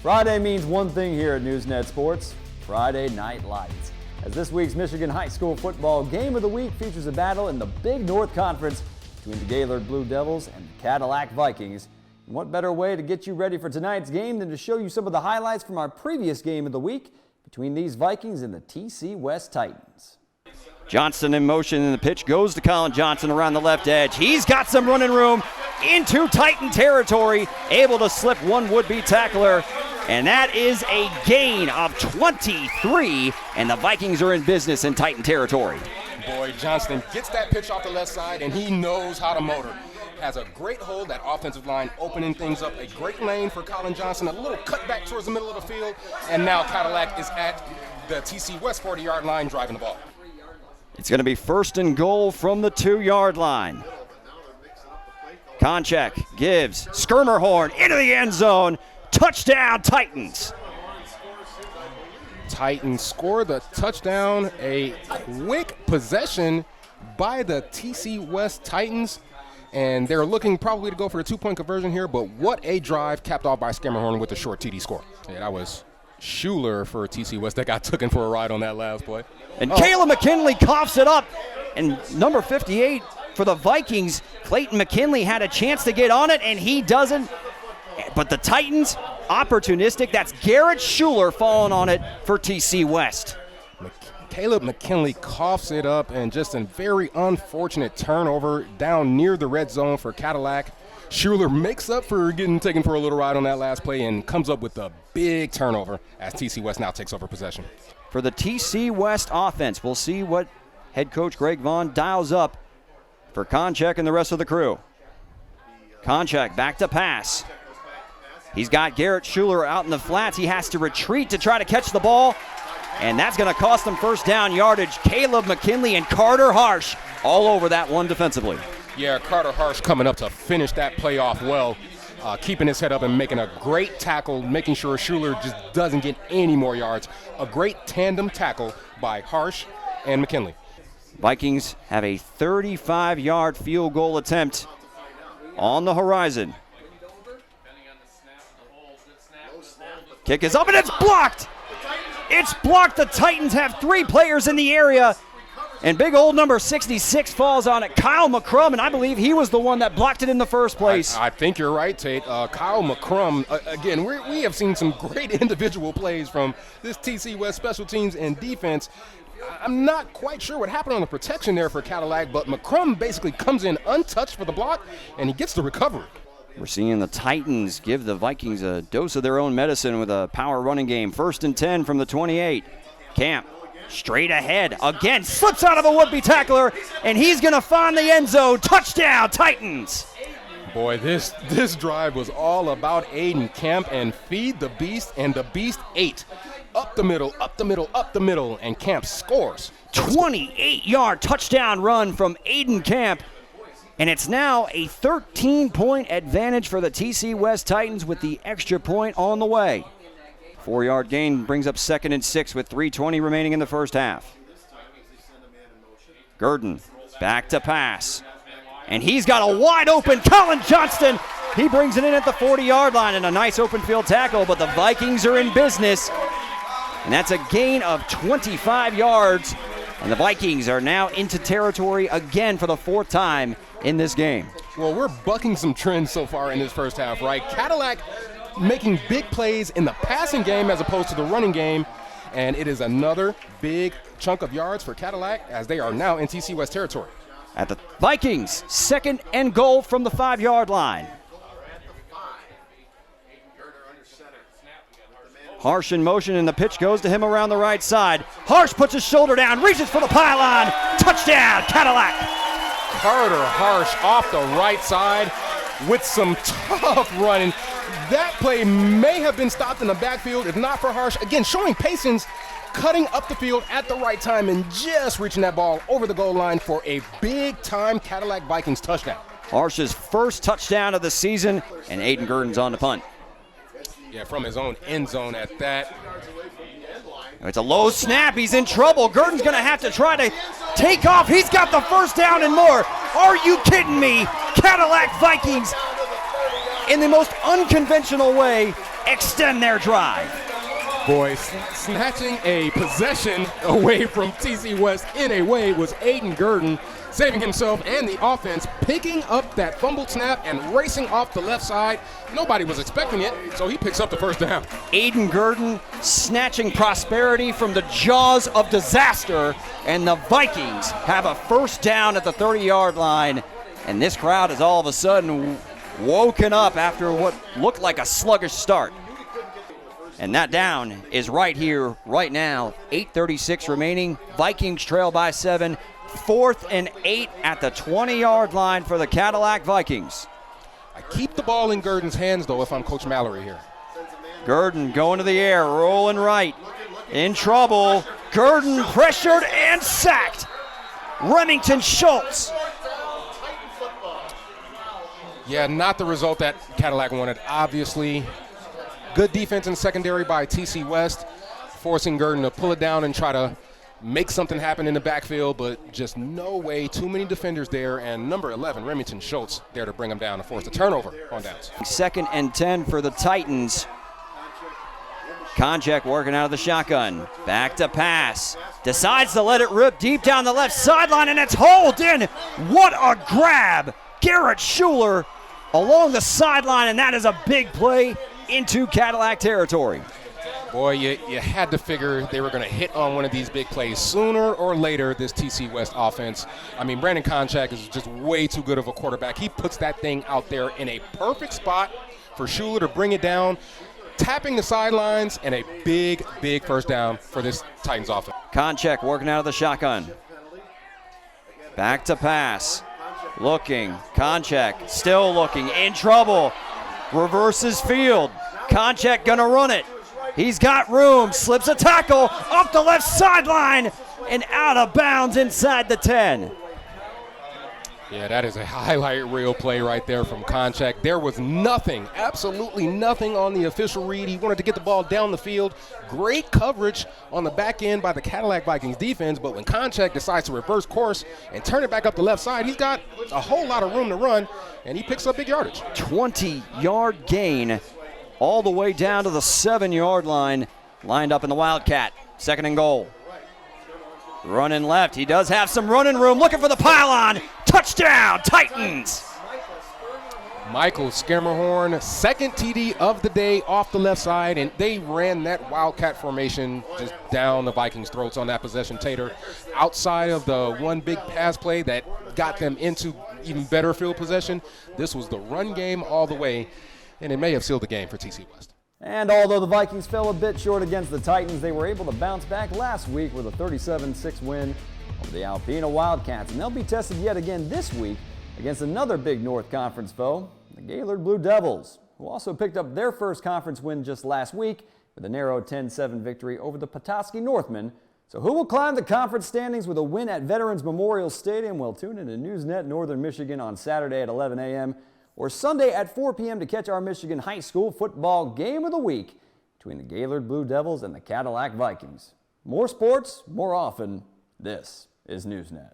Friday means one thing here at NewsNet Sports, Friday Night Lights. As this week's Michigan High School football game of the week features a battle in the Big North Conference between the Gaylord Blue Devils and the Cadillac Vikings. And what better way to get you ready for tonight's game than to show you some of the highlights from our previous game of the week between these Vikings and the TC West Titans. Johnston in motion, and the pitch goes to Colin Johnson around the left edge. He's got some running room into Titan territory, able to slip one would-be tackler, and that is a gain of 23, and the Vikings are in business in Titan territory. Boy, Johnston gets that pitch off the left side, and he knows how to motor. Has a great hold, that offensive line opening things up, a great lane for Colin Johnson, a little cut back towards the middle of the field, and now Cadillac is at the TC West 40-yard line driving the ball. It's going to be 1st and goal from the 2-yard line. Konchak gives Skirmerhorn into the end zone. Touchdown, Titans. Titans score the touchdown. A quick possession by the TC West Titans. And they're looking probably to go for a 2-point conversion here, but what a drive capped off by Skirmerhorn with a short TD score. Yeah, that was Schuler for TC West that got taken for a ride on that last play. And Caleb McKinley coughs it up. And number 58 for the Vikings, Clayton McKinley, had a chance to get on it, and he doesn't. But the Titans, opportunistic. That's Garrett Schuler falling on it for TC West. Caleb McKinley coughs it up, and just a very unfortunate turnover down near the red zone for Cadillac. Schuler makes up for getting taken for a little ride on that last play and comes up with a big turnover as TC West now takes over possession. For the TC West offense, we'll see what head coach Greg Vaughn dials up for Konchak and the rest of the crew. Konchak back to pass. He's got Garrett Schuler out in the flats. He has to retreat to try to catch the ball, and that's going to cost them first down yardage. Caleb McKinley and Carter Harsh all over that one defensively. Yeah, Carter Harsh coming up to finish that play off well, keeping his head up and making a great tackle, making sure Schuler just doesn't get any more yards. A great tandem tackle by Harsh and McKinley. Vikings have a 35-yard field goal attempt on the horizon. Kick is up, and it's blocked. It's blocked. The Titans have 3 players in the area, and big old number 66 falls on it. Kyle McCrum, and I believe he was the one that blocked it in the first place. I think you're right, Tate. Kyle McCrum, again, we have seen some great individual plays from this TC West special teams and defense. I'm not quite sure what happened on the protection there for Cadillac, but McCrum basically comes in untouched for the block, and he gets the recovery. We're seeing the Titans give the Vikings a dose of their own medicine with a power running game. 1st and 10 from the 28. Camp straight ahead. Again, slips out of a would-be tackler, and he's going to find the end zone. Touchdown, Titans. Boy, this drive was all about Aiden Camp and feed the beast, and the beast ate. Up the middle, up the middle, up the middle, and Camp scores. 28-yard touchdown run from Aiden Camp. And it's now a 13-point advantage for the TC West Titans with the extra point on the way. 4-yard gain brings up 2nd and 6 with 3:20 remaining in the first half. Gurdon back to pass. And he's got a wide open Colin Johnston. He brings it in at the 40-yard line, and a nice open field tackle, but the Vikings are in business. And that's a gain of 25 yards. And the Vikings are now into territory again for the 4th time in this game. Well, we're bucking some trends so far in this first half, right? Cadillac making big plays in the passing game as opposed to the running game, and it is another big chunk of yards for Cadillac as they are now in TC West territory. At the Vikings, 2nd and goal from the 5-yard line. Harsh in motion, and the pitch goes to him around the right side. Harsh puts his shoulder down, reaches for the pylon. Touchdown, Cadillac. Carter Harsh off the right side with some tough running. That play may have been stopped in the backfield if not for Harsh. Again, showing patience, cutting up the field at the right time and just reaching that ball over the goal line for a big-time Cadillac Vikings touchdown. Harsh's first touchdown of the season, and Aiden Gurdon's on the punt. Yeah, from his own end zone at that. It's a low snap. He's in trouble. Gurdon's going to have to try to take off. He's got the first down and more. Are you kidding me? Cadillac Vikings in the most unconventional way, extend their drive. Boy, snatching a possession away from TC West in a way was Aiden Gurdon, saving himself and the offense, picking up that fumbled snap and racing off the left side. Nobody was expecting it, so he picks up the first down. Aiden Gurdon snatching prosperity from the jaws of disaster, and the Vikings have a first down at the 30-yard line, and this crowd is all of a sudden woken up after what looked like a sluggish start. And that down is right here, right now. 8:36 remaining. Vikings trail by 7. 4th and 8 at the 20-yard line for the Cadillac Vikings. I keep the ball in Gurdon's hands, though, if I'm Coach Mallory here. Gurdon going to the air, rolling right. In trouble. Gurdon pressured and sacked. Remington Schultz. Yeah, not the result that Cadillac wanted, obviously. Good defense in secondary by TC West, forcing Gurdon to pull it down and try to make something happen in the backfield, but just no way. Too many defenders there, and number 11, Remington Schultz, there to bring him down and force a turnover on downs. 2nd and 10 for the Titans. Konchak working out of the shotgun. Back to pass. Decides to let it rip deep down the left sideline, and it's hauled in. What a grab. Garrett Schuler along the sideline, and that is a big play into Cadillac territory. Boy, you had to figure they were going to hit on one of these big plays sooner or later, this TC West offense. I mean, Brandon Konchak is just way too good of a quarterback. He puts that thing out there in a perfect spot for Schuler to bring it down, tapping the sidelines, and a big, big first down for this Titans offense. Konchak working out of the shotgun. Back to pass. Looking. Konchak still looking. In trouble. Reverses field. Konchak gonna run it. He's got room. Slips a tackle up the left sideline and out of bounds inside the 10. Yeah, that is a highlight reel play right there from Konchak. There was nothing, absolutely nothing on the official read. He wanted to get the ball down the field. Great coverage on the back end by the Cadillac Vikings defense, but when Konchak decides to reverse course and turn it back up the left side, he's got a whole lot of room to run, and he picks up big yardage. 20-yard gain all the way down to the 7-yard line, lined up in the Wildcat. 2nd and goal. Running left. He does have some running room. Looking for the pylon. Touchdown, Titans. Michael Schermerhorn, 2nd TD of the day off the left side, and they ran that Wildcat formation just down the Vikings' throats on that possession, Tater. Outside of the one big pass play that got them into even better field possession, this was the run game all the way, and it may have sealed the game for TC West. And although the Vikings fell a bit short against the Titans, they were able to bounce back last week with a 37-6 win over the Alpena Wildcats. And they'll be tested yet again this week against another big North Conference foe, the Gaylord Blue Devils, who also picked up their first conference win just last week with a narrow 10-7 victory over the Petoskey Northmen. So who will climb the conference standings with a win at Veterans Memorial Stadium? Well, tune in to NewsNet Northern Michigan on Saturday at 11 a.m. or Sunday at 4 p.m. to catch our Michigan High School football game of the week between the Gaylord Blue Devils and the Cadillac Vikings. More sports, more often. This is NewsNet.